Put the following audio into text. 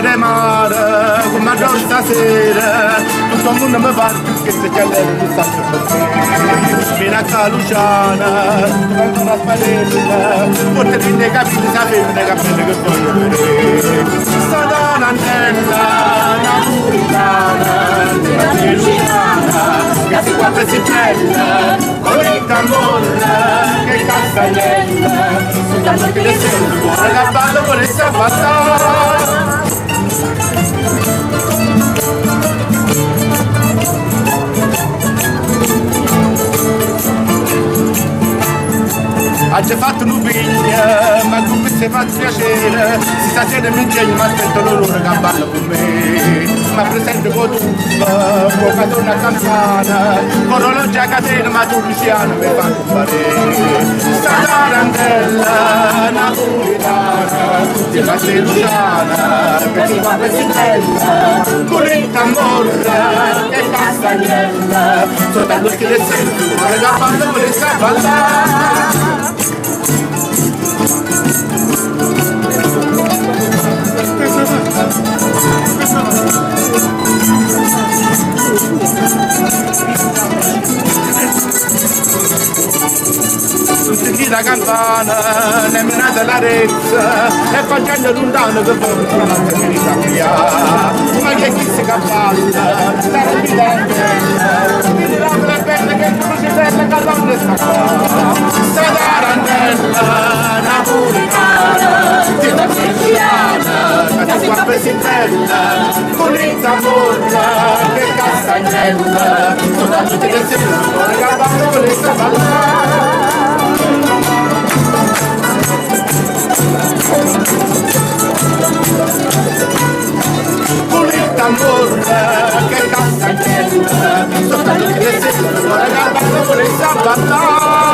di mare, come a giorno stasera, tutto il mondo mi fa che se c'è lei non sta più per me. Vieni a Caluciana, tu vai una spadella, forse ti ne capite, sapete ne capite che voglio vedere. Sta da un'antella, napoletana, della Luciana, che si guarda si bella, con il tamburo, che castagnella, soltanto che le sento, buona la balla vuole sapere. Ha già fatto un'upiglia, ma come si fa piacere, si stasera mi ingegno, ma aspetto loro che balla con me. Ma presente con tutta, poca donna campana, con orologio a catena, ma tu Luciano mi fa comparire. Sta tarantella napoletana, ti fa sei Luciana, che ti fa bella, con il tambora e castagnella, soltanto che le sento, ma la balla vuole ballare. Sentì la campana, nemmeno dell'arezza, e facendo lontano che poi non la verità mia. Ma che chi si cappalla, stare in bella, mi diranno le belle che non si bella, che non sta qua. Sta tarantella, napoletana, ti da siciliana, che si guarda si bella, con il zamorra, che castagnella, soltanto ti che si bella, che balla con le ballare. Con il tambora che castagnella, soltanto che le sembra, che balla con le ballare.